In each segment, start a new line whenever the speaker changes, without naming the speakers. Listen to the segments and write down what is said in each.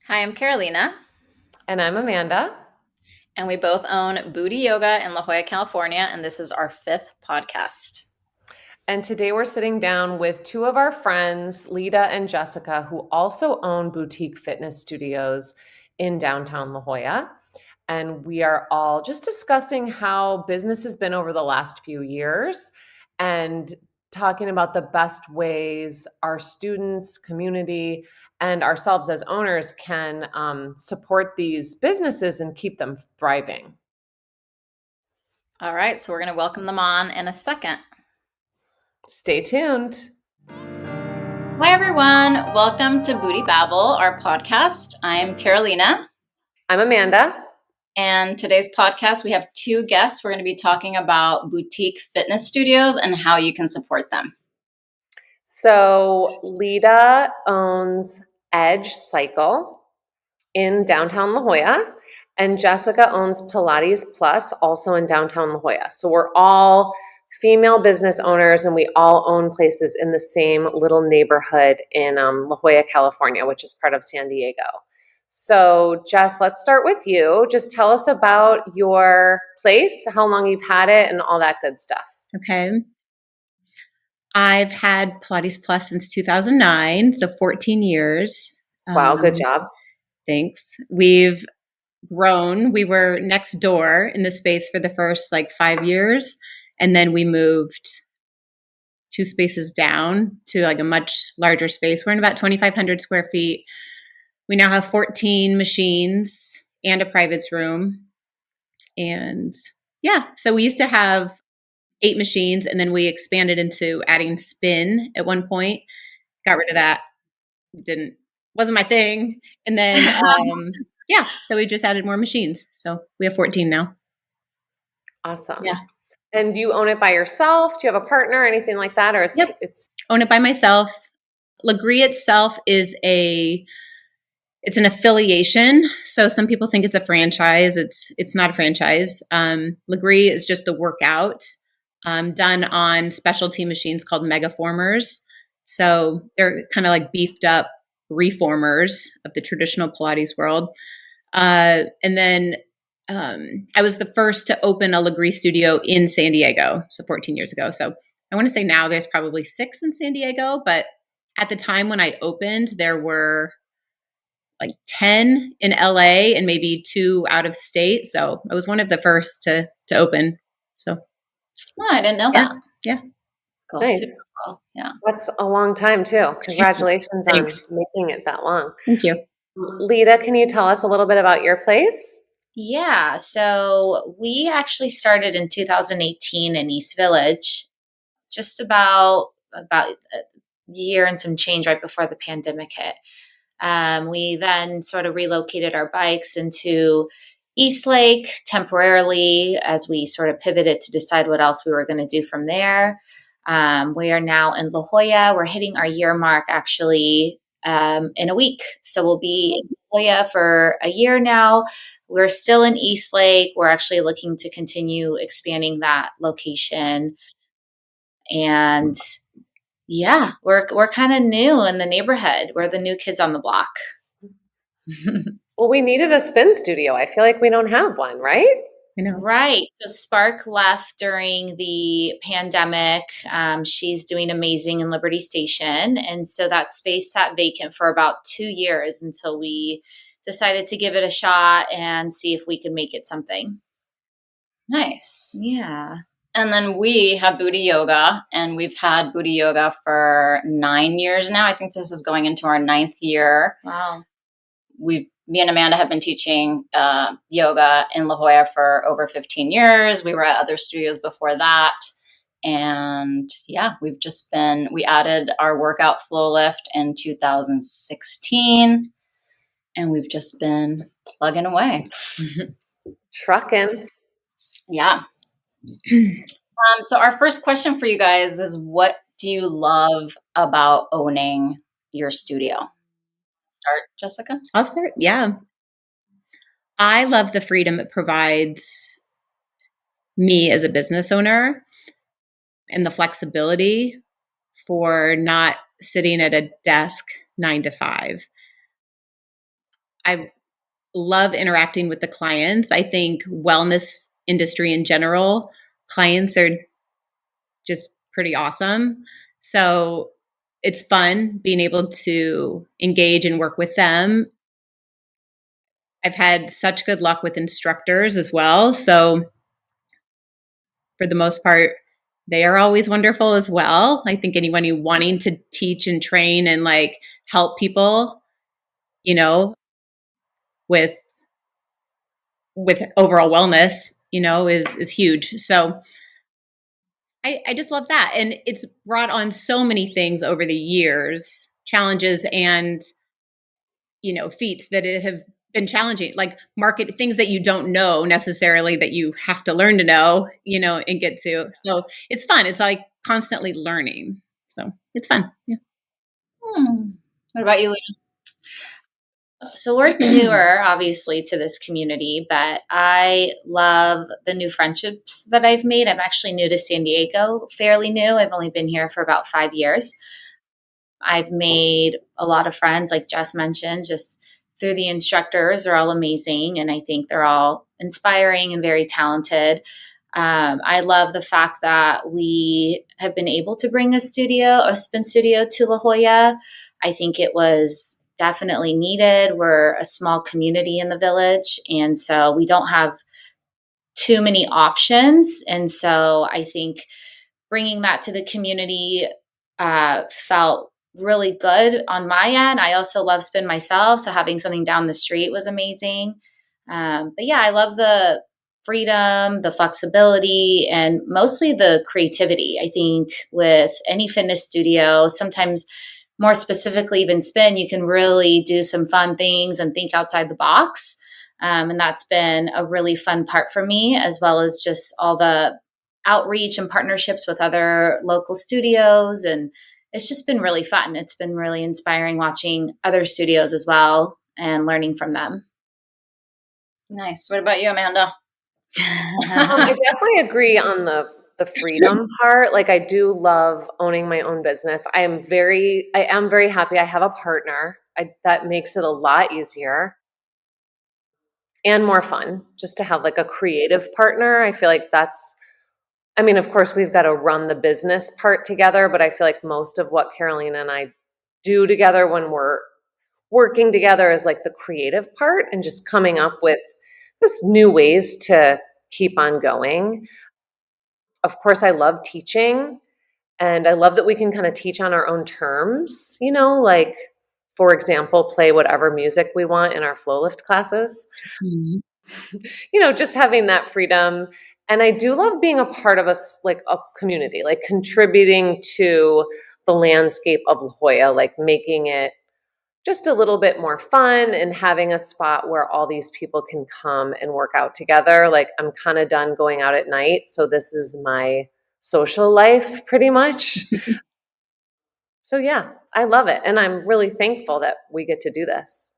Hi, I'm Carolina,
And I'm Amanda.
and we both own Buddhi Yoga in La Jolla, California, and this is our fifth podcast.
And today we're sitting down with two of our friends, Leida and Jessica, who also own boutique fitness studios in downtown La Jolla. And we are all just discussing how business has been over the last few years and talking about the best ways our students, community, and ourselves as owners can support these businesses and keep them thriving.
All right, so we're going to welcome them on in a second.
Stay tuned.
Hi, everyone. Welcome to Buddhi Babble, our podcast. I'm Carolina,
I'm Amanda.
and today's podcast, we have two guests. We're going to be talking about boutique fitness studios and how you can support them.
So Leida owns Edge Cycle in downtown La Jolla, and Jessica owns Pilates Plus also in downtown La Jolla. So we're all female business owners, and we all own places in the same little neighborhood in La Jolla, California, which is part of San Diego. So Jess, let's start with you. Just tell us about your place, how long you've had it, and all that good stuff.
Okay. I've had Pilates Plus since 2009, so 14 years.
Wow, good job.
Thanks. We've grown. We were next door in the space for the first 5 years, and then we moved two spaces down to a much larger space. We're in about 2,500 square feet. We now have 14 machines and a privates room. And yeah, so we used to have 8 machines, and then we expanded into adding spin at one point. Got rid of that. Wasn't my thing. And then yeah, so we just added more machines. So we have 14 now.
Awesome.
Yeah.
And do you own it by yourself? Do you have a partner or anything like that? Or it's
Own it by myself. Legree itself is it's an affiliation. So some people think it's a franchise. It's not a franchise. Legree is just the workout done on specialty machines called megaformers. So they're kind of like beefed up reformers of the traditional Pilates world. And then I was the first to open a Legree studio in San Diego, so 14 years ago. So I want to say now there's probably 6 in San Diego, but at the time when I opened, there were 10 in LA and maybe 2 out of state. So I was one of the first to open. So
Oh, I didn't know that.
Yeah.
Cool.
nice.
Super cool. Yeah.
That's a long time too. Congratulations on
Thanks.
making it that long.
Thank you.
Leida, can you tell us a little bit about your place?
Yeah, so we actually started in 2018 in East Village, just about a year and some change right before the pandemic hit. We then sort of relocated our bikes into Eastlake temporarily as we sort of pivoted to decide what else we were going to do from there. We are now in La Jolla. We're hitting our year mark actually in a week. So we'll be in La Jolla for a year now. We're still in Eastlake. We're actually looking to continue expanding that location. And yeah, we're kind of new in the neighborhood. We're the new kids on the block.
Well, we needed a spin studio. I feel like we don't have one, right?
I know.
Right. So Spark left during the pandemic. She's doing amazing in Liberty Station. And so that space sat vacant for about 2 years until we decided to give it a shot and see if we could make it something.
Nice.
Yeah.
And then we have Buddhi Yoga, and we've had Buddhi Yoga for 9 years now. I think this is going into our 9th year.
Wow.
Me and Amanda have been teaching yoga in La Jolla for over 15 years. We were at other studios before that. And yeah, we added our workout flow lift in 2016, and we've just been plugging away.
Trucking.
Yeah. So our first question for you guys is, what do you love about owning your studio? Start, Jessica?
I'll start. Yeah. I love the freedom it provides me as a business owner and the flexibility for not sitting at a desk 9 to 5. I love interacting with the clients. I think wellness industry in general, clients are just pretty awesome. So it's fun being able to engage and work with them. I've had such good luck with instructors as well. So for the most part, they are always wonderful as well. I think anybody wanting to teach and train and like help people, you know, with overall wellness, is huge. So I just love that. And it's brought on so many things over the years, challenges and, feats that it have been challenging, like market things that you don't know necessarily that you have to learn to know, and get to. So it's fun. It's like constantly learning. So it's fun. Yeah.
What about you, Leida?
So we're newer, obviously, to this community, but I love the new friendships that I've made. I'm actually new to San Diego, fairly new. I've only been here for about 5 years. I've made a lot of friends, like Jess mentioned, just through the instructors are all amazing. And I think they're all inspiring and very talented. I love the fact that we have been able to bring a spin studio to La Jolla. I think it was definitely needed. We're a small community in the village, and so we don't have too many options. And so I think bringing that to the community felt really good on my end. I also love spin myself, so having something down the street was amazing. But yeah, I love the freedom, the flexibility, and mostly the creativity. I think with any fitness studio, sometimes more specifically even spin, you can really do some fun things and think outside the box. And that's been a really fun part for me, as well as just all the outreach and partnerships with other local studios. And it's just been really fun. It's been really inspiring watching other studios as well and learning from them.
Nice. What about you, Amanda?
I definitely agree on the freedom part. Like, I do love owning my own business. I am very happy I have a partner. That makes it a lot easier and more fun just to have like a creative partner. I feel like of course we've got to run the business part together, but I feel like most of what Carolina and I do together when we're working together is like the creative part and just coming up with just new ways to keep on going. Of course, I love teaching, and I love that we can kind of teach on our own terms, like, for example, play whatever music we want in our flow lift classes. Just having that freedom. And I do love being a part of a community, like contributing to the landscape of La Jolla, like making it just a little bit more fun and having a spot where all these people can come and work out together. Like, I'm kind of done going out at night, so this is my social life pretty much. So yeah, I love it. And I'm really thankful that we get to do this.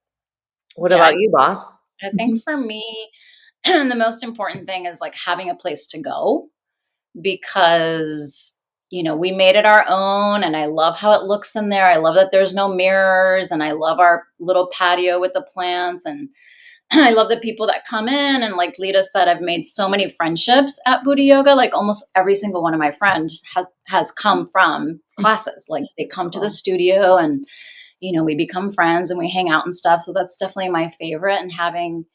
What about you, boss?
I think for me, the most important thing is like having a place to go, because we made it our own, and I love how it looks in there. I love that there's no mirrors, and I love our little patio with the plants, and I love the people that come in. And like Leida said, I've made so many friendships at Buddhi Yoga. Like almost every single one of my friends has come from classes. Like they come to the studio and, we become friends and we hang out and stuff. So that's definitely my favorite. And having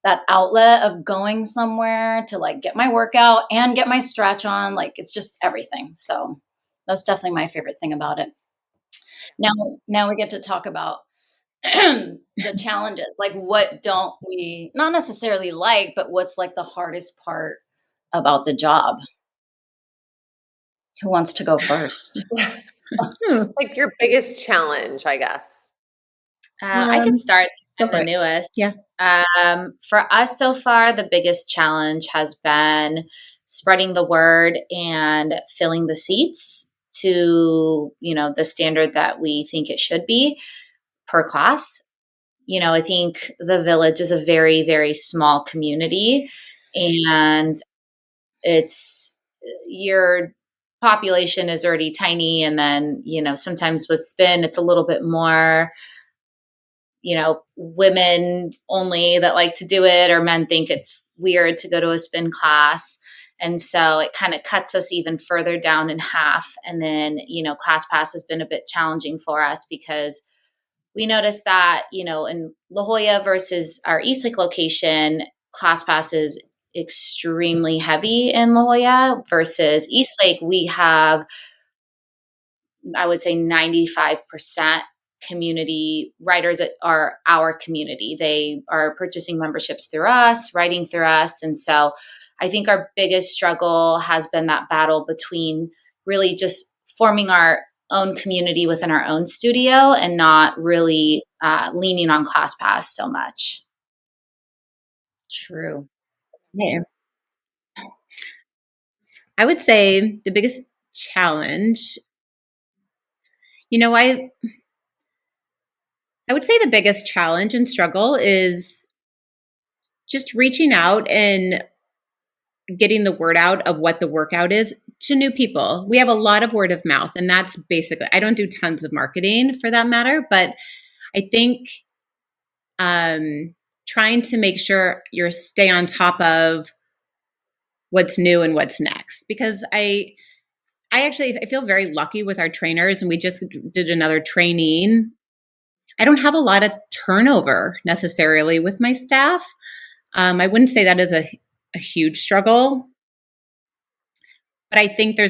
that outlet of going somewhere to like get my workout and get my stretch on, like it's just everything. So that's definitely my favorite thing about it. Now we get to talk about the challenges. Like, what don't we not necessarily like, but what's like the hardest part about the job? Who wants to go first?
Like your biggest challenge, I guess.
I can start. I'm the newest.
Yeah.
For us so far, the biggest challenge has been spreading the word and filling the seats to, the standard that we think it should be per class. I think the village is a very, very small community, and your population is already tiny. And then, sometimes with spin, it's a little bit more women only that like to do it, or men think it's weird to go to a spin class. And so it kind of cuts us even further down in half. And then, ClassPass has been a bit challenging for us because we noticed that, in La Jolla versus our Eastlake location, ClassPass is extremely heavy in La Jolla versus Eastlake. We have, I would say, 95% community writers that are our community. They are purchasing memberships through us, writing through us. And so I think our biggest struggle has been that battle between really just forming our own community within our own studio and not really leaning on ClassPass so much.
True.
Yeah. I would say the biggest challenge, I would say the biggest challenge and struggle is just reaching out and getting the word out of what the workout is to new people. We have a lot of word of mouth, and that's basically, I don't do tons of marketing for that matter, but I think trying to make sure you stay on top of what's new and what's next, because I feel very lucky with our trainers, and we just did another training. I don't have a lot of turnover necessarily with my staff. I wouldn't say that is a huge struggle, but I think I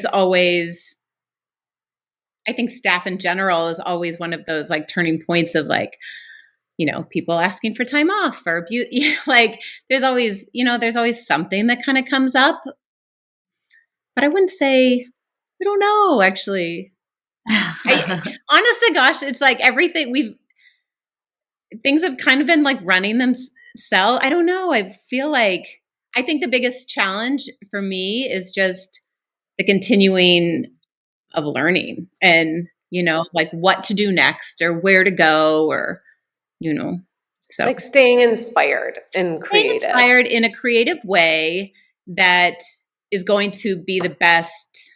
think staff in general is always one of those like turning points of like, people asking for time off or like there's always something that kind of comes up, but I wouldn't say, I don't know, actually. Honest to gosh, it's like things have kind of been like running themselves. I don't know. I think the biggest challenge for me is just the continuing of learning and, like what to do next or where to go or, so
like staying inspired and creative.
Inspired in a creative way that is going to be the best,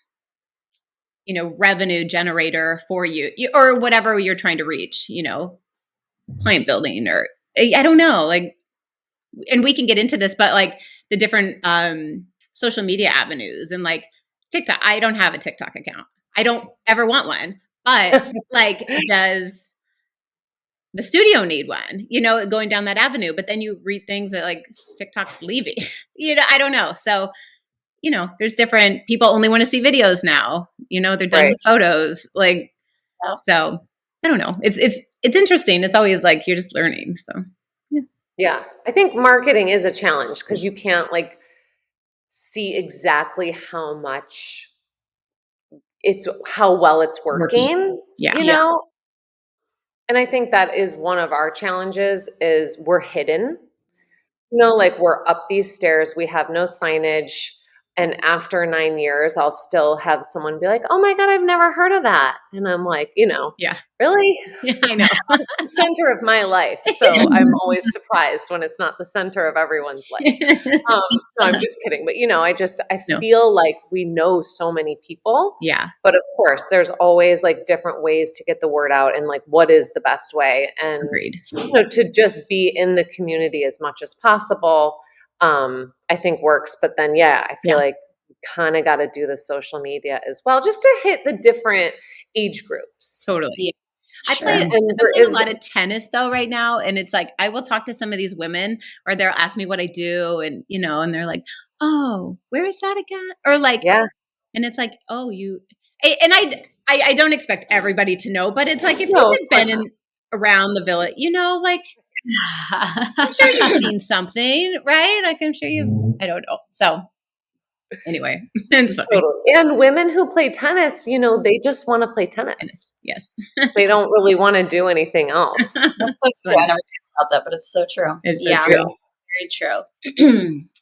revenue generator for you or whatever you're trying to reach, client building or I don't know, like, and we can get into this, but like the different social media avenues and like TikTok. I don't have a TikTok account. I don't ever want one, but like, does the studio need one, going down that avenue? But then you read things that like TikTok's leaving, I don't know. So, there's different people only want to see videos now, they're done with photos. Like, so I don't know. It's interesting. It's always like, you're just learning. So,
yeah. I think marketing is a challenge because you can't like see exactly how well it's working.
Yeah.
And I think that is one of our challenges is we're hidden, like we're up these stairs. We have no signage. And after 9 years, I'll still have someone be like, oh my God, I've never heard of that. And I'm like,
yeah,
really?
Yeah, I know.
It's the center of my life. So I'm always surprised when it's not the center of everyone's life. No, I'm just kidding. But, I feel like we know so many people.
Yeah.
But of course, there's always like different ways to get the word out and like what is the best way. And,
Agreed.
To just be in the community as much as possible. I think works, but then, I feel like you kind of got to do the social media as well, just to hit the different age groups.
Totally.
Yeah.
I play a lot of tennis though right now. And it's like, I will talk to some of these women or they'll ask me what I do and, and they're like, oh, where is that again? Or like, and it's like, oh, and I don't expect everybody to know, but it's like, if you've been around the village, like, I'm sure you've seen something, right? Like I'm sure I don't know. So anyway, it's funny.
Totally. And women who play tennis, they just want to play tennis.
Yes.
They don't really want to do anything else.
That's so true. I never think about that, but it's so true.
It's so true.
Very true.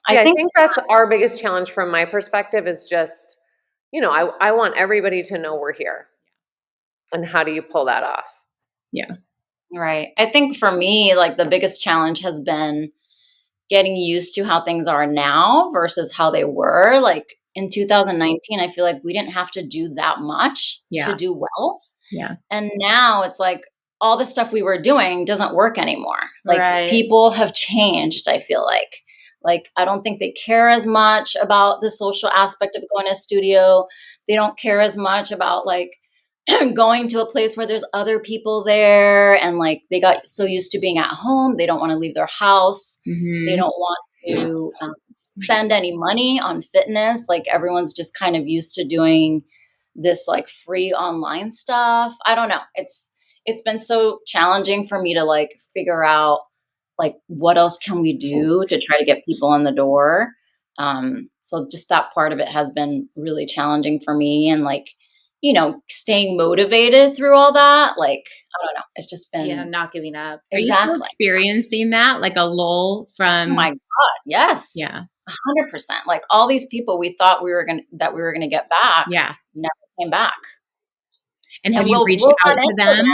I think that's our biggest challenge from my perspective is just, I want everybody to know we're here. And how do you pull that off?
Yeah.
Right. I think for me, like the biggest challenge has been getting used to how things are now versus how they were. Like in 2019, I feel like we didn't have to do that much to do well.
Yeah.
And now it's like all the stuff we were doing doesn't work anymore. Like
Right.
people have changed, I feel like. Like, I don't think they care as much about the social aspect of going to a studio. They don't care as much about like going to a place where there's other people there. And like, they got so used to being at home. They don't want to leave their house. They don't want to spend any money on fitness. Like everyone's just kind of used to doing this like free online stuff. I don't know. It's been so challenging for me to like figure out like what else can we do to try to get people in the door. So just that part of it has been really challenging for me, and like, you know, staying motivated through all that. Like, I don't know. It's just been
not giving up.
Are you still experiencing that, like a lull from?
Oh my God, yes.
Yeah.
100%. Like all these people we thought we were gonna get back, never came back.
And have you reached out to them?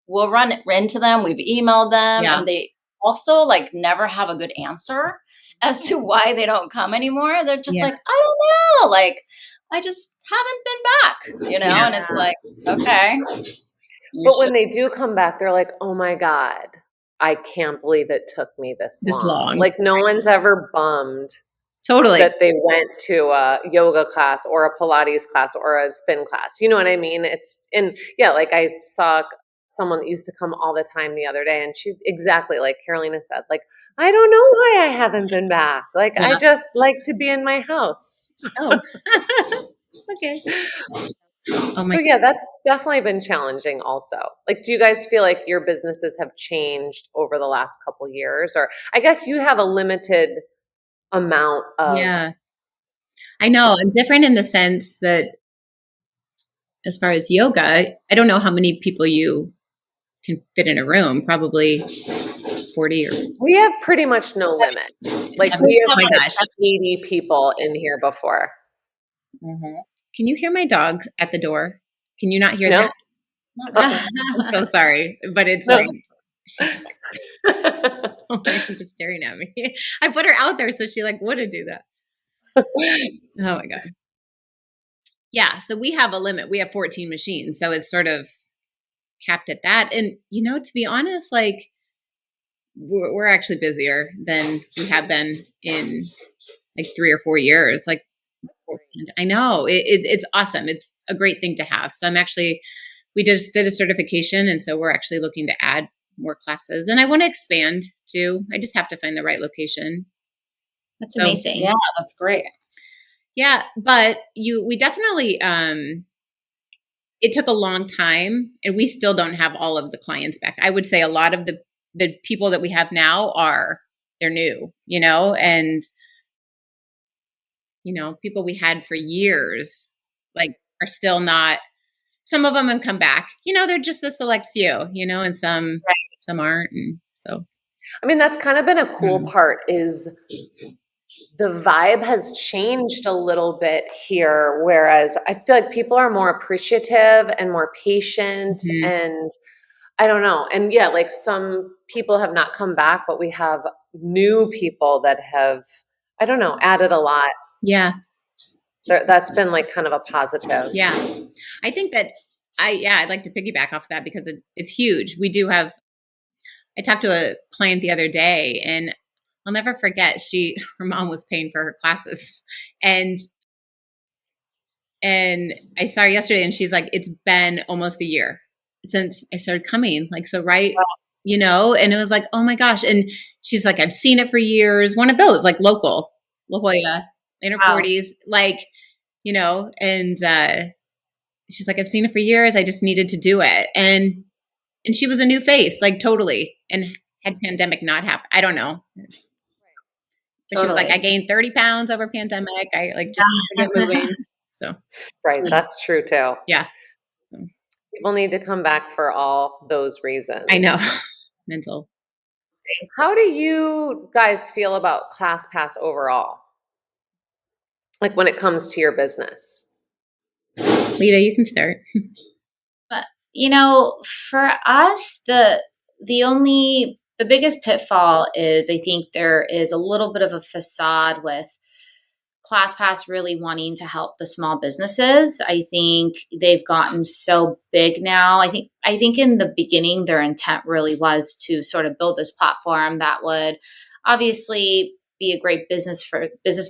We'll run into them. We've emailed them, and they also like never have a good answer as to why they don't come anymore. They're just like, I don't know. Like, I just haven't been back, you know? And it's like, okay.
But when they do come back, they're like, oh my God, I can't believe it took me this long. Like no one's ever bummed that they went to a yoga class or a Pilates class or a spin class. You know what I mean? Like I saw someone that used to come all the time the other day, and she's exactly like Carolina said, like, I don't know why I haven't been back. Like, I just like to be in my house.
Oh, okay.
So yeah, that's definitely been challenging also. Like, do you guys feel like your businesses have changed over the last couple of years? Or I guess you have a limited amount of...
Yeah, I know. I'm different in the sense that as far as yoga, I don't know how many people you can fit in a room, probably 40 or...
We have pretty much no limit. Like we have 80 people in here before.
Mm-hmm. Can you hear my dog at the door? Can you not hear that? I'm so sorry, but it's like she's just staring at me. I put her out there so she like wouldn't do that. Oh my God. Yeah, so we have a limit. We have 14 machines, so it's sort of capped at that. And you know, to be honest, like we're actually busier than we have been in like 3 or 4 years. Like I know it's awesome. It's a great thing to have. So we just did a certification, and so we're actually looking to add more classes. And I want to expand too. I just have to find the right location.
That's amazing.
Yeah, that's great.
Yeah, but we definitely it took a long time, and we still don't have all of the clients back. I would say a lot of the people that we have now they're new, you know, and you know, people we had for years like are still not. Some of them have come back. You know, they're just the select few, you know, and some aren't. And so,
I mean, that's kind of been a cool part is the vibe has changed a little bit here. Whereas I feel like people are more appreciative and more patient and I don't know. And yeah, like some people have not come back, but we have new people that have, I don't know, added a lot.
Yeah.
That's been like kind of a positive.
Yeah. I think that I'd like to piggyback off that because it's huge. We do have, I talked to a client the other day and I'll never forget, her mom was paying for her classes and I saw her yesterday and she's like, it's been almost a year since I started coming. Like, so you know, and it was like, oh my gosh. And she's like, I've seen it for years. One of those, like local, La Jolla, in her 40s, like, you know, and she's like, I've seen it for years. I just needed to do it. And she was a new face, like totally. And had pandemic not happened, I don't know. So she was like, I gained 30 pounds over pandemic. I like just get moving. So,
right. That's true too.
Yeah.
So. People need to come back for all those reasons.
I know. Mental.
How do you guys feel about ClassPass overall? Like when it comes to your business?
Leida, you can start.
But, you know, for us, the biggest pitfall is I think there is a little bit of a facade with ClassPass really wanting to help the small businesses. I think they've gotten so big now. I think in the beginning, their intent really was to sort of build this platform that would obviously be a great business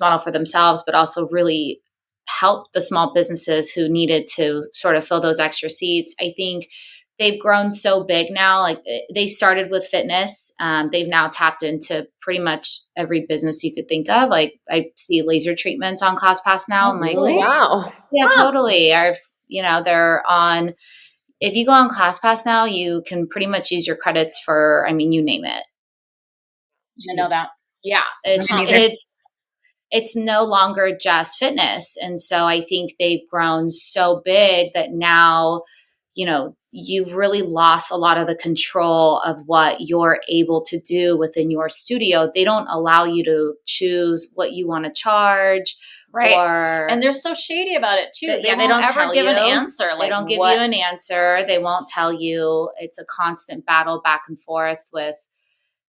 model for themselves, but also really help the small businesses who needed to sort of fill those extra seats. I think they've grown so big now. Like they started with fitness. They've now tapped into pretty much every business you could think of. Like I see laser treatments on ClassPass now. I'm like,
Oh, wow.
yeah, totally. They're on, if you go on ClassPass now, you can pretty much use your credits for, I mean, you name it.
I know that.
Yeah. It's no longer just fitness. And so I think they've grown so big that now, you've really lost a lot of the control of what you're able to do within your studio. They don't allow you to choose what you want to charge.
Right. And they're so shady about it too. They don't ever give an answer.
They don't give you an answer. They won't tell you. It's a constant battle back and forth with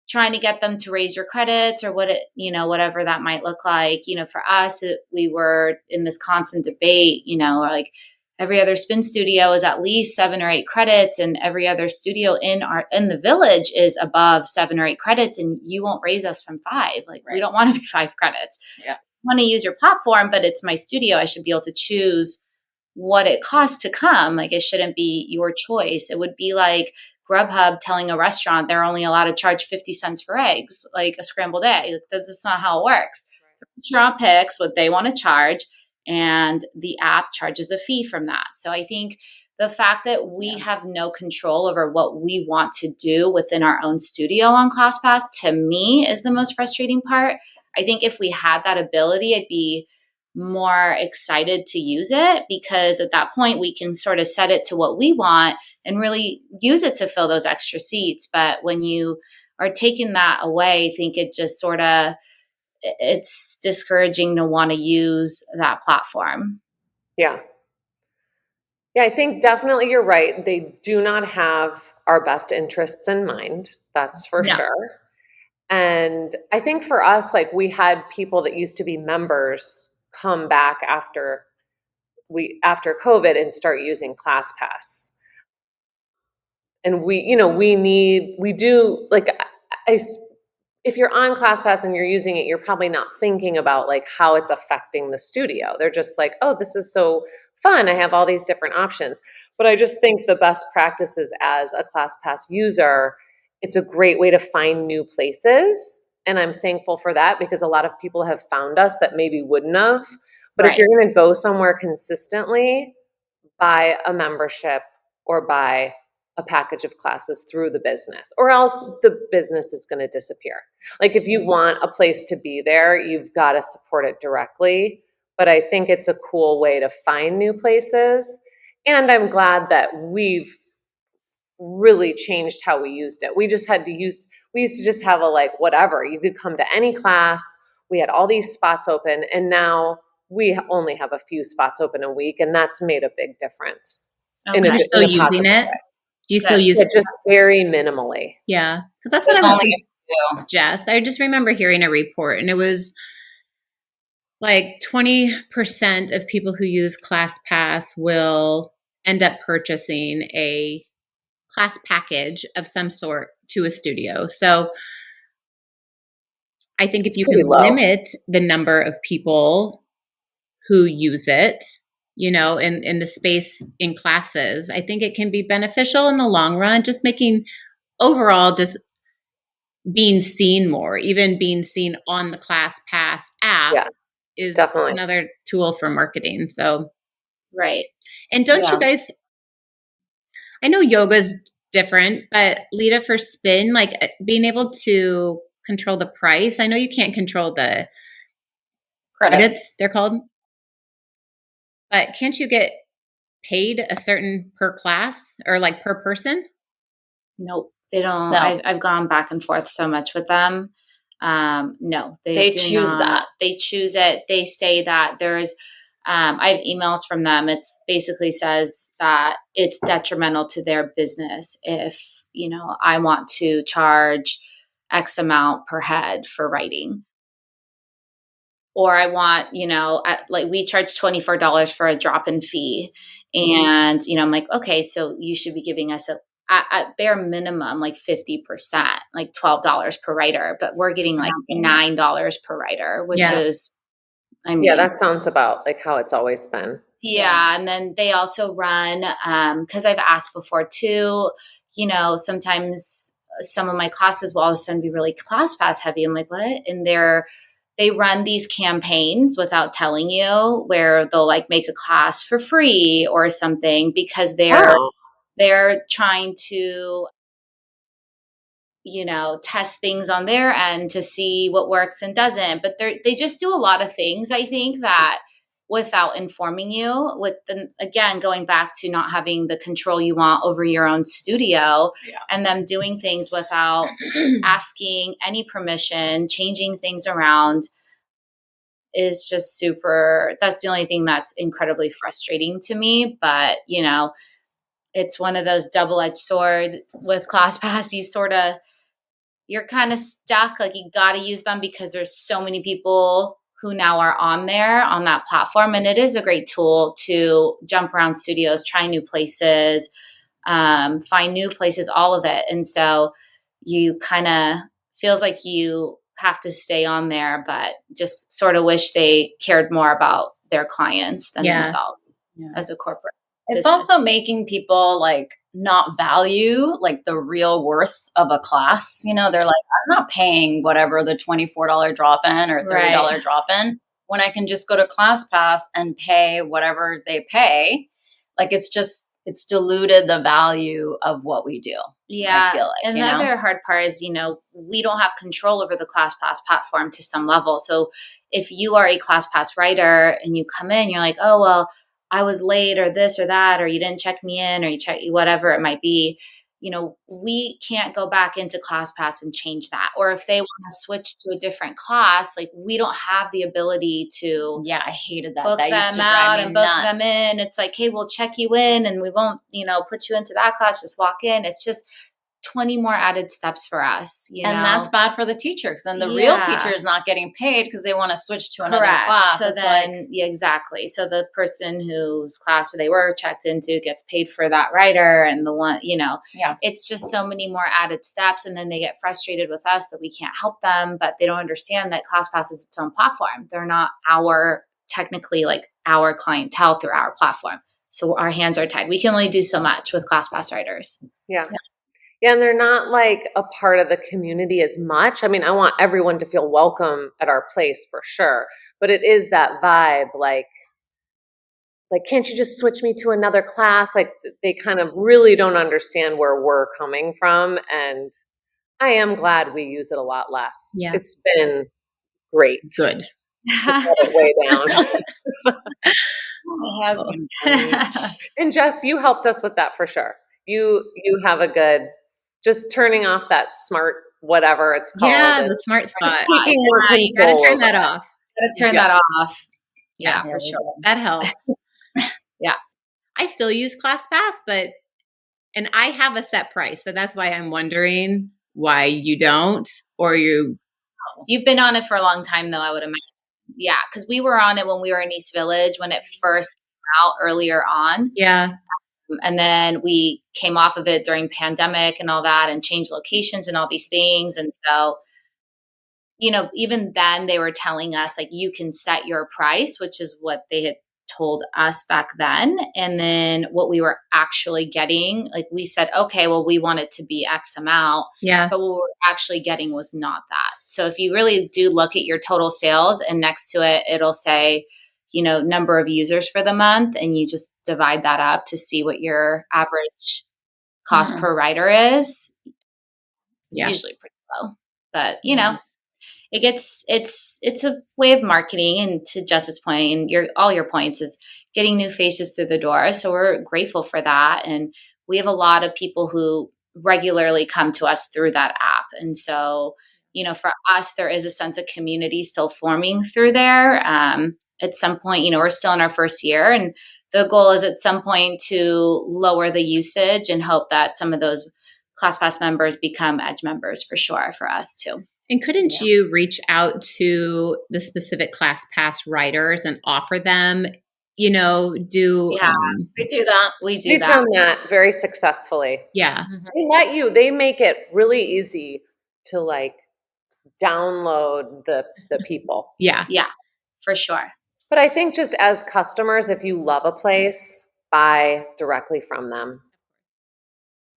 trying to get them to raise your credits or whatever that might look like. For us, we were in this constant debate, like every other spin studio is at least 7 or 8 credits, and every other studio in the village is above 7 or 8 credits, and you won't raise us from 5. Like, right. We don't want to be 5 credits.
Yeah.
I want to use your platform, but it's my studio. I should be able to choose what it costs to come. Like, it shouldn't be your choice. It would be like Grubhub telling a restaurant they're only allowed to charge 50 cents for eggs, like a scrambled egg. That's not how it works. Right. The restaurant picks what they want to charge, and the app charges a fee from that. So I think the fact that we have no control over what we want to do within our own studio on ClassPass, to me, is the most frustrating part. I think if we had that ability, I'd be more excited to use it, because at that point we can sort of set it to what we want and really use it to fill those extra seats. But when you are taking that away, I think it just sort of, it's discouraging to want to use that platform.
Yeah. Yeah, I think definitely you're right. They do not have our best interests in mind. That's for sure. And I think for us, like, we had people that used to be members come back after COVID and start using ClassPass. And if you're on ClassPass and you're using it, you're probably not thinking about like how it's affecting the studio. They're just like, oh, this is so fun. I have all these different options. But I just think the best practices as a ClassPass user, it's a great way to find new places. And I'm thankful for that, because a lot of people have found us that maybe wouldn't have. But if you're going to go somewhere consistently, buy a membership or buy a package of classes through the business, or else the business is going to disappear. Like, if you want a place to be there, you've got to support it directly. But I think it's a cool way to find new places. And I'm glad that we've really changed how we used it. We used to just have a like, whatever, you could come to any class. We had all these spots open, and now we only have a few spots open a week, and that's made a big difference.
Okay. You're still using it? Do you still use it?
Just very minimally.
Yeah. Because that's what I was thinking, Jess. I just remember hearing a report, and it was like 20% of people who use ClassPass will end up purchasing a class package of some sort to a studio. So I think if you can limit the number of people who use it, in the space in classes, I think it can be beneficial in the long run, just making overall just being seen more, even being seen on the ClassPass app is definitely another tool for marketing. So,
right.
And don't you guys, I know yoga's different, but Leida, for spin, like being able to control the price. I know you can't control the credits, they're called. But can't you get paid a certain per class or like per person?
Nope, they don't. No. I've gone back and forth so much with them. No, they choose that. They choose it. They say that there's, I have emails from them. It's basically says that it's detrimental to their business if, I want to charge X amount per head for writing. or I want, like we charge $24 for a drop-in fee. And, I'm like, okay, so you should be giving us at bare minimum, like 50%, like $12 per writer, but we're getting like $9 per writer, which is, I mean,
Yeah, that sounds about like how it's always been.
yeah. And then they also run, cause I've asked before too, sometimes some of my classes will all of a sudden be really ClassPass heavy. I'm like, what? And they run these campaigns without telling you, where they'll like make a class for free or something, because they're trying to, test things on their end to see what works and doesn't. But they just do a lot of things, I think, that without informing you, again, going back to not having the control you want over your own studio, and them doing things without asking any permission, changing things around, is just that's the only thing that's incredibly frustrating to me. But, it's one of those double-edged swords with ClassPass. You're kind of stuck. Like, you got to use them because there's so many people who now are on that platform. And it is a great tool to jump around studios, try new places, find new places, all of it. And so you kind of feels like you have to stay on there, but just sort of wish they cared more about their clients than themselves as a corporate.
It's also making people like not value like the real worth of a class. They're like, I'm not paying whatever the $24 drop-in or $30 drop-in when I can just go to ClassPass and pay whatever they pay. Like, it's diluted the value of what we do.
Yeah.
I feel like,
and the other hard part is, we don't have control over the ClassPass platform to some level. So if you are a ClassPass writer and you come in, you're like, oh, well, I was late or this or that, or you didn't check me in, or you check whatever it might be, we can't go back into ClassPass and change that. Or if they want to switch to a different class, like, we don't have the ability to
I hated that.
book
That used
them
to
out
drive me
and book
nuts.
them in. It's like, hey, we'll check you in and we won't, put you into that class, just walk in. It's just 20 more added steps for us,
and that's bad for the teacher, because then the real teacher is not getting paid because they want to switch to another class.
So then, exactly. So the person whose class they were checked into gets paid for that writer, and the one, it's just so many more added steps. And then they get frustrated with us that we can't help them, but they don't understand that ClassPass is its own platform. They're not technically like our clientele through our platform. So our hands are tied. We can only do so much with ClassPass writers.
Yeah. Yeah, and they're not like a part of the community as much. I mean, I want everyone to feel welcome at our place for sure, but it is that vibe, like can't you just switch me to another class? Like, they kind of really don't understand where we're coming from, and I am glad we use it a lot less.
Yeah.
It's been great.
Good.
To cut it way down.
It has been great.
And Jess, you helped us with that for sure. You have a good, just turning off that smart whatever it's called.
Yeah, the smart spot.
Taking more control.
You gotta turn that off.
Gotta turn that off.
Yeah,
for sure.
That helps.
Yeah.
I still use ClassPass, and I have a set price. So that's why I'm wondering why you don't, or
You've been on it for a long time though, I would imagine. Yeah, because we were on it when we were in East Village when it first came out earlier on.
Yeah.
And then we came off of it during pandemic and all that, and changed locations and all these things. And so, even then they were telling us like, you can set your price, which is what they had told us back then. And then what we were actually getting, like, we said, okay, well, we want it to be X amount.
Yeah.
But what we're actually getting was not that. So if you really do look at your total sales, and next to it, it'll say, number of users for the month, and you just divide that up to see what your average cost per writer is. It's usually pretty low, but it's a way of marketing. And to Jess's point, and all your points, is getting new faces through the door. So we're grateful for that. And we have a lot of people who regularly come to us through that app. And so, for us, there is a sense of community still forming through there. At some point, we're still in our first year, and the goal is at some point to lower the usage and hope that some of those ClassPass members become Edge members for sure, for us too.
And couldn't you reach out to the specific class pass writers and offer them, do,
Yeah, we do that.
We do
We've
that.
done that very successfully.
yeah.
Mhm.
They make it really easy to like download the people.
Yeah.
Yeah, for sure.
But I think just as customers, if you love a place, buy directly from them.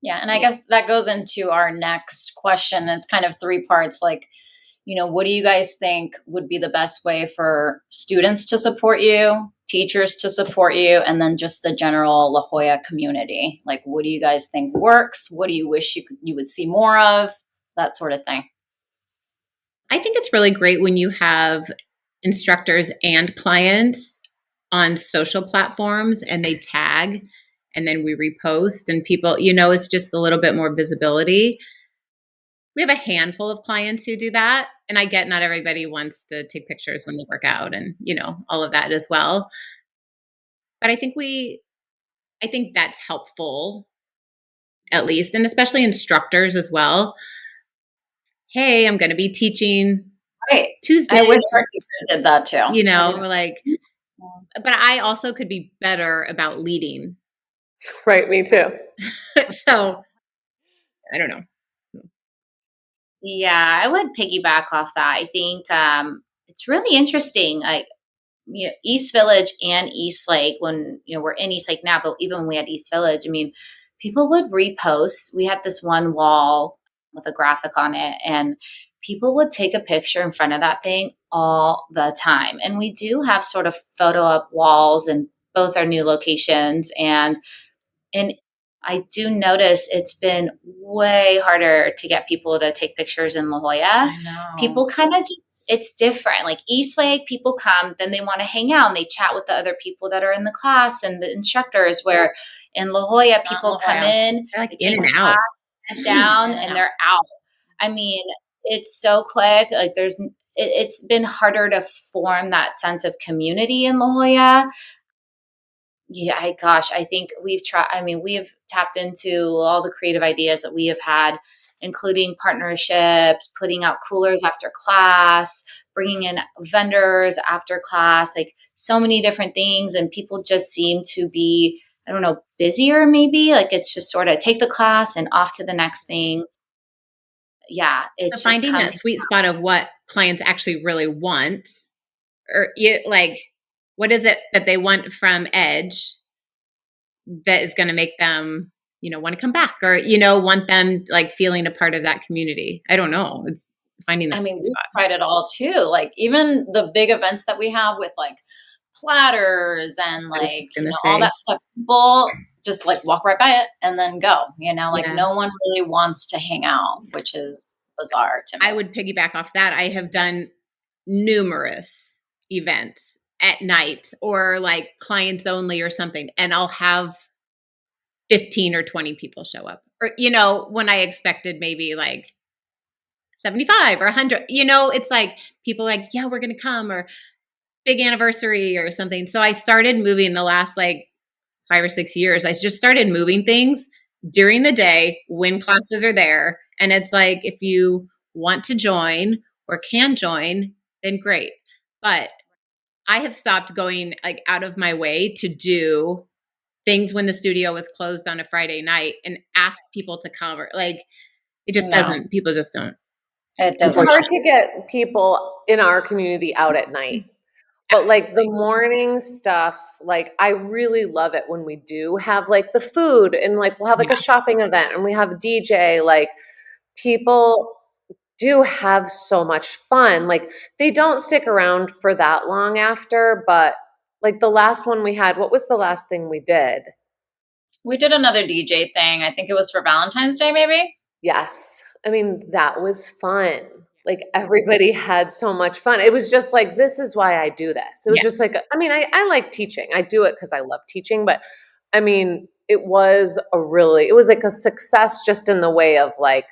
Yeah, and I guess that goes into our next question. It's kind of three parts. Like, what do you guys think would be the best way for students to support you, teachers to support you, and then just the general La Jolla community? Like, what do you guys think works? What do you wish you would see more of? That sort of thing.
I think it's really great when you have instructors and clients on social platforms and they tag and then we repost and people, it's just a little bit more visibility. We have a handful of clients who do that. And I get not everybody wants to take pictures when they work out and, all of that as well. But I think that's helpful, at least, and especially instructors as well. Hey, I'm going to be teaching Tuesdays.
I wish our teachers did that too.
But I also could be better about leading.
Right, me too.
So, I don't know.
Yeah, I would piggyback off that. I think it's really interesting. Like, East Village and East Lake, when we're in East Lake now, but even when we had East Village, I mean, people would repost. We had this one wall with a graphic on it, and people would take a picture in front of that thing all the time. And we do have sort of photo up walls in both our new locations, and I do notice it's been way harder to get people to take pictures in La Jolla.
I know.
People kind of it's different. Like East Lake, people come, then they want to hang out and they chat with the other people that are in the class and the instructors, where in La Jolla, people come in,
they're like
they take
in and
the
out.
class, sit down, and they're out. I mean, it's so quick. Like it's been harder to form that sense of community in La Jolla. Yeah, I think we've tried. I mean, we've tapped into all the creative ideas that we have had, including partnerships, putting out coolers after class, bringing in vendors after class, like so many different things. And people just seem to be, I don't know, busier maybe. Like it's just sort of take the class and off to the next thing. Yeah, it's
So finding
just
that sweet spot of what clients actually really want, or what is it that they want from Edge that is going to make them, want to come back or, want them like feeling a part of that community? I don't know. It's finding that sweet spot.
We've tried it all too. Like even the big events that we have with like platters and like, all that stuff, people just like walk right by it and then go, no one really wants to hang out, which is bizarre to me.
I would piggyback off that. I have done numerous events at night or like clients only or something, and I'll have 15 or 20 people show up, or when I expected maybe like 75 or 100. It's like people like, yeah, we're gonna come, or big anniversary or something. So I started moving the last like 5 or 6 years. I just started moving things during the day when classes are there, and it's like if you want to join or can join, then great. But I have stopped going like out of my way to do things when the studio was closed on a Friday night and ask people to come, or like it just doesn't. People just don't.
It doesn't.
It's hard to get people in our community out at night. But like the morning stuff, like I really love it when we do have like the food and like we'll have like a shopping event and we have a DJ. Like people do have so much fun. Like they don't stick around for that long after, but like the last one we had, what was the last thing we did?
We did another DJ thing. I think it was for Valentine's Day, maybe.
Yes. I mean, that was fun. Like everybody had so much fun. It was just like, this is why I do this. It was just like, I like teaching. I do it because I love teaching, but I mean, it was like a success just in the way of like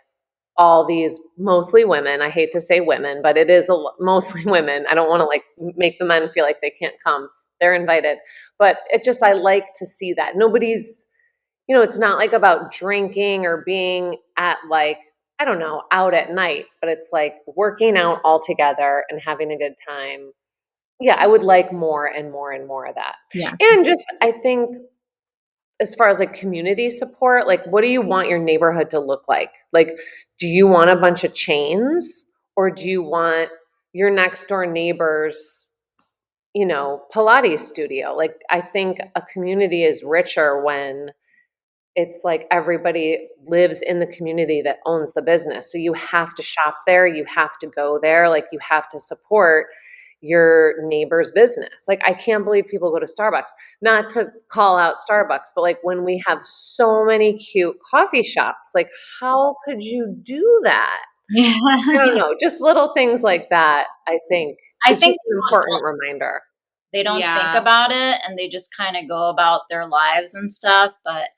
all these mostly women. I hate to say women, but it is mostly women. I don't want to like make the men feel like they can't come. They're invited, but I like to see that nobody's, it's not like about drinking or being at like, I don't know, out at night, but it's like working out all together and having a good time. Yeah, I would like more and more and more of that.
Yeah.
And just, I think, as far as like community support, like what do you want your neighborhood to look like? Like, do you want a bunch of chains, or do you want your next door neighbor's, Pilates studio? Like, I think a community is richer when it's like everybody lives in the community that owns the business. So you have to shop there, you have to go there, like you have to support your neighbor's business. Like, I can't believe people go to Starbucks. Not to call out Starbucks, but like when we have so many cute coffee shops, like how could you do that? I don't know, just little things like that, I think
I
is
think
just an important reminder.
they don't
Yeah.
think about it, and they just kind of go about their lives and stuff. But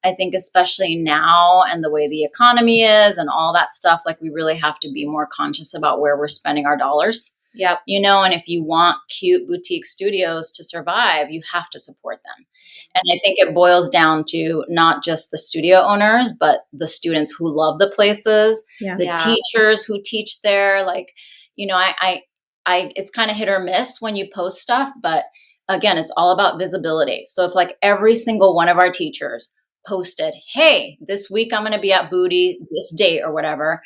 I think especially now and the way the economy is and all that stuff, like we really have to be more conscious about where we're spending our dollars.
Yep.
And if you want cute boutique studios to survive, you have to support them. And I think it boils down to not just the studio owners, but the students who love the places,
Yeah.
the
Yeah.
teachers who teach there. Like, it's kind of hit or miss when you post stuff, but again, it's all about visibility. So if like every single one of our teachers posted, hey, this week I'm going to be at Buddhi this date or whatever,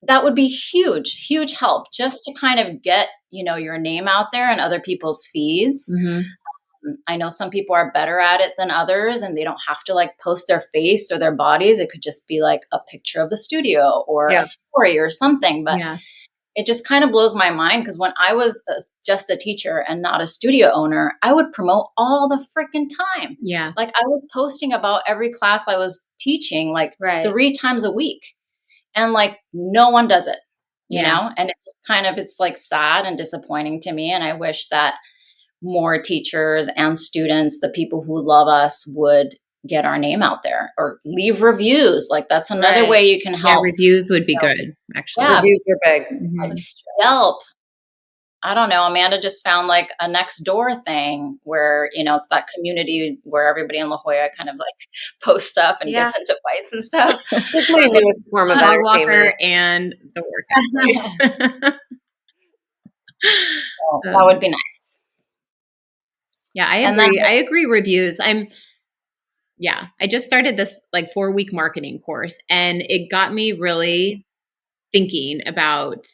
that would be huge, huge help just to kind of get, your name out there in other people's feeds.
Mhm.
I know some people are better at it than others, and they don't have to like post their face or their bodies. It could just be like a picture of the studio or
Yeah.
a story or something. But
Yeah.
it just kind of blows my mind, because when I was just a teacher and not a studio owner, I would promote all the freaking time.
Yeah.
Like I was posting about every class I was teaching like
Right.
3 times a week. And like no one does it,
Yeah.
and it just kind of, it's like sad and disappointing to me. And I wish that more teachers and students, the people who love us, would get our name out there or leave reviews. Like that's another
Right.
way you can
Yeah,
help.
reviews would be good, actually.
Yeah.
Reviews are big.
Mhm.
Yelp. I don't know. Amanda just found like a next door thing where, it's that community where everybody in La Jolla kind of like posts stuff and
Yeah.
gets into fights and stuff.
It's my newest form of
Dog
entertainment.
walker and the workout place.
So that would be nice.
Yeah, I
And
agree.
then-
I agree. Reviews. I just started this like 4-week marketing course, and it got me really thinking about,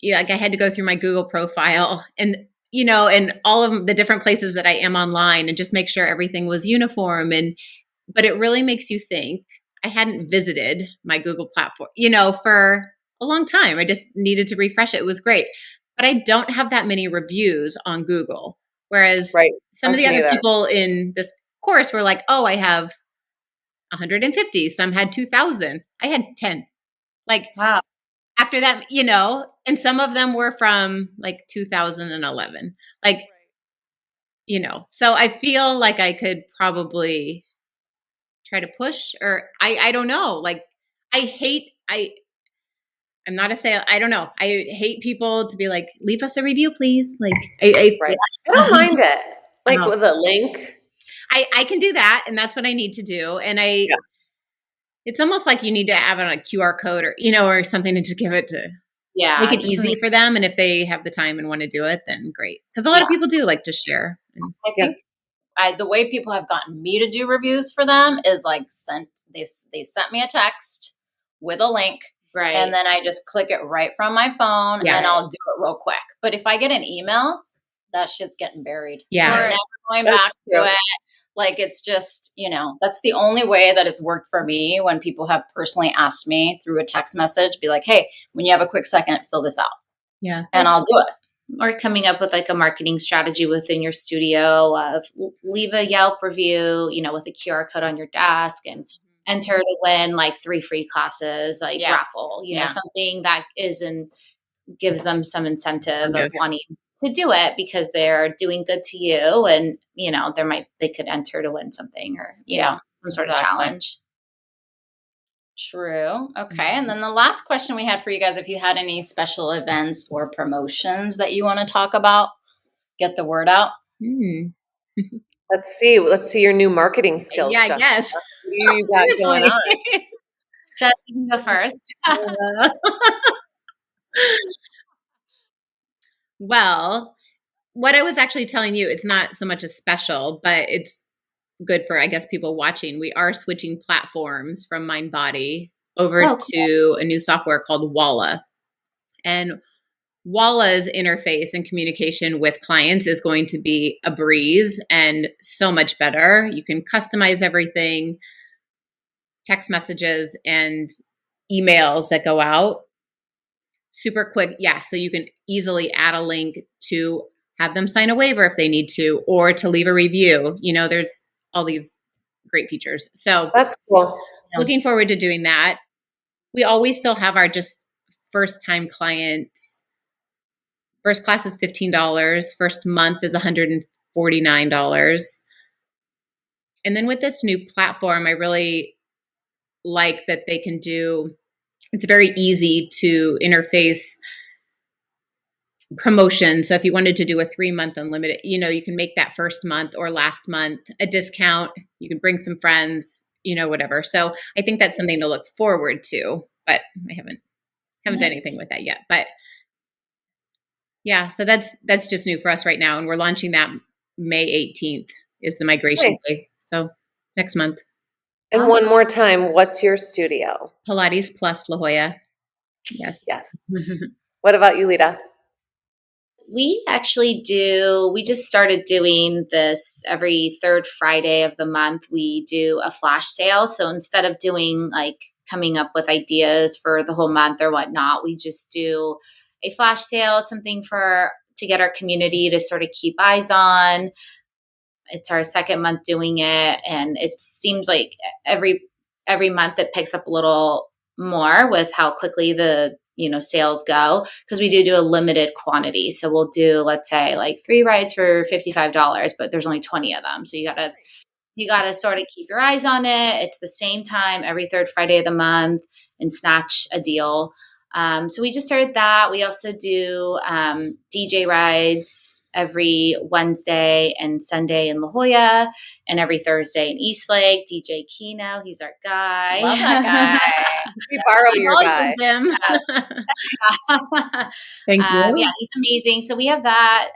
like I had to go through my Google profile and, and all of the different places that I am online and just make sure everything was uniform. But it really makes you think. I hadn't visited my Google platform, for a long time. I just needed to refresh it. It was great. But I don't have that many reviews on Google. Whereas
Right.
some of the
Us
other
neither.
people in this course were like, oh, I have 150. Some had 2,000. I had 10. Like,
Wow.
after that, and some of them were from like 2011. Like, so I feel like I could probably try to push, or I don't know. Like, I'm not a sale. I don't know. I hate people to be like, leave us a review, please. Like,
Right. I don't mind it. Like
know.
with a link.
I can do that, and that's what I need to do. And it's almost like you need to have it on a QR code or, or something to just give it to
Yeah.
make it
just
easy
something-
for them. And if they have the time and want to do it, then great. Because a lot of people do like to share. And
I think the way people have gotten me to do reviews for them is like they sent me a text with a link,
Right.
and then I just click it right from my phone,
Yeah.
and I'll do it real quick. But if I get an email, that shit's getting buried.
Yeah.
I'm never going
That's
back
true.
to it. Like it's just, that's the only way that it's worked for me, when people have personally asked me through a text message, be like, hey, when you have a quick second, fill this out.
Yeah.
And I'll do it.
Or coming up with like a marketing strategy within your studio of leave a Yelp review, with a QR code on your desk and enter to win like 3 free classes, like
Yeah.
raffle,
Yeah.
something that gives them some incentive
Okay.
of wanting to do it because they're doing good to you, and they could enter to win something or some sort of
Exactly.
challenge.
True. Okay. And then the last question we had for you guys, if you had any special events or promotions that you want to talk about, get the word out.
Mm.
Let's see your new marketing skills.
Yeah, I
Jessica.
guess.
What do you got going on?
Jess, you can go first.
Well, what I was actually telling you, it's not so much a special, but it's good for, I guess, people watching. We are switching platforms from MindBody over to a new software called Jolla. And Jolla's interface and communication with clients is going to be a breeze and so much better. You can customize everything, text messages and emails that go out super quick. Yeah. So you can easily add a link to have them sign a waiver if they need to, or to leave a review. There's all these great features. So
That's cool.
Looking forward to doing that. We always still have our just first time clients. First class is $15. First month is $149. And then with this new platform, I really like that they can do, it's very easy to interface promotion. So if you wanted to do a 3-month unlimited, you can make that first month or last month a discount. You can bring some friends, whatever. So I think that's something to look forward to, but I haven't done anything with that yet. But yeah, so that's just new for us right now. And we're launching that May 18th is the migration day. So next month.
And one more time, what's your studio?
Pilates Plus La Jolla.
Yes. What about you, Leida?
We just started doing this every third Friday of the month. We do a flash sale. So instead of doing coming up with ideas for the whole month or whatnot, we just do a flash sale, something to get our community to sort of keep eyes on. It's our second month doing it. And it seems like every month it picks up a little more with how quickly the sales go, because we do a limited quantity. So we'll do, let's say, 3 rides for $55, but there's only 20 of them. So you gotta sort of keep your eyes on it. It's the same time every third Friday of the month and snatch a deal. So we just started that. We also do DJ rides every Wednesday and Sunday in La Jolla, and every Thursday in Eastlake. DJ Kino, he's our guy.
Love that guy.
We borrow your guy.
Him. Thank you.
Yeah, he's amazing. So we have that.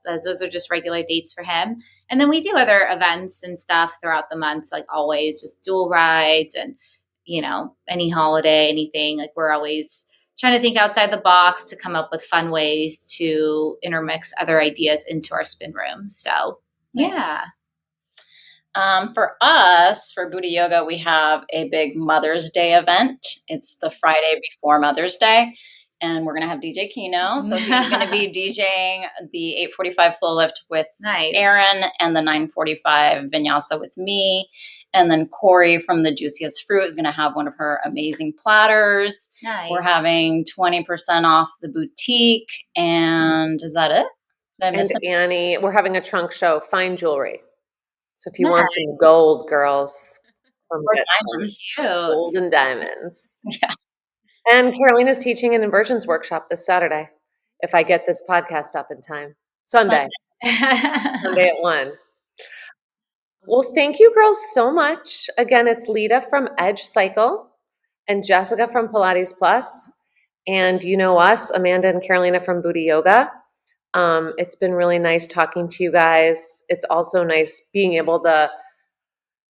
Those are just regular dates for him. And then we do other events and stuff throughout the months, like always, just dual rides and any holiday, anything. We're always trying to think outside the box to come up with fun ways to intermix other ideas into our spin room. So, yeah.
For us, for Buddhi Yoga, we have a big Mother's Day event. It's the Friday before Mother's Day. And we're going to have DJ Kino. So he's going to be DJing the 8:45 flow lift with Aaron and the 9:45 vinyasa with me. And then Corey from the Juiciest Fruit is going to have one of her amazing platters.
Nice.
We're having 20% off the boutique. And is that it? Did I miss
it? Annie, we're having a trunk show, fine jewelry. So if you want some gold, girls,
or diamonds.
Gold and diamonds.
Yeah.
And Carolina's teaching an inversions workshop this Saturday, if I get this podcast up in time. Sunday at 1. Well, thank you girls so much. Again, it's Leida from Edge Cycle and Jessica from Pilates Plus. And you know us, Amanda and Carolina from Buddhi Yoga. It's been really nice talking to you guys. It's also nice being able to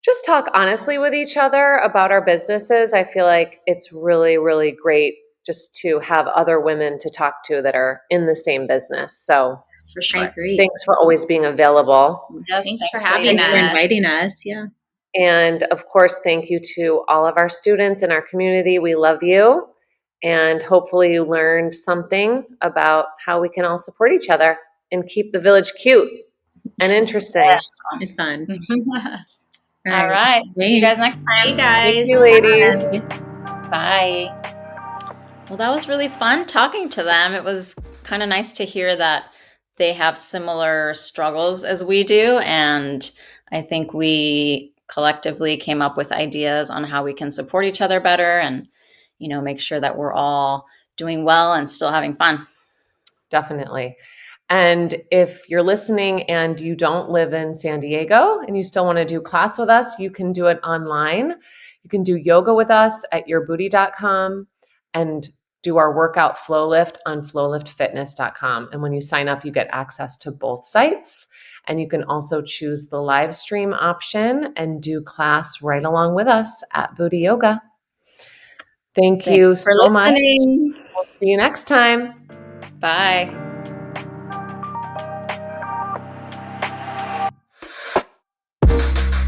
just talk honestly with each other about our businesses. I feel like it's really, really great just to have other women to talk to that are in the same business. So
for sure.
I agree.
Thanks for always being available.
Yes,
thanks for having us.
Thanks for inviting us. Yeah.
And of course, thank you to all of our students in our community. We love you. And hopefully you learned something about how we can all support each other and keep the village cute and interesting.
And fun.
All right. See you guys next time.
Hey guys.
Thank you, ladies.
Bye. Well, that was really fun talking to them. It was kind of nice to hear that they have similar struggles as we do. And I think we collectively came up with ideas on how we can support each other better and, make sure that we're all doing well and still having fun.
Definitely. And if you're listening and you don't live in San Diego and you still want to do class with us, you can do it online. You can do yoga with us at yourbooty.com and do our workout flow lift on flowliftfitness.com. And when you sign up, you get access to both sites. And you can also choose the live stream option and do class right along with us at Buddhi Yoga. Thank you
Thanks for
so much.
listening.
We'll see you next time.
Bye.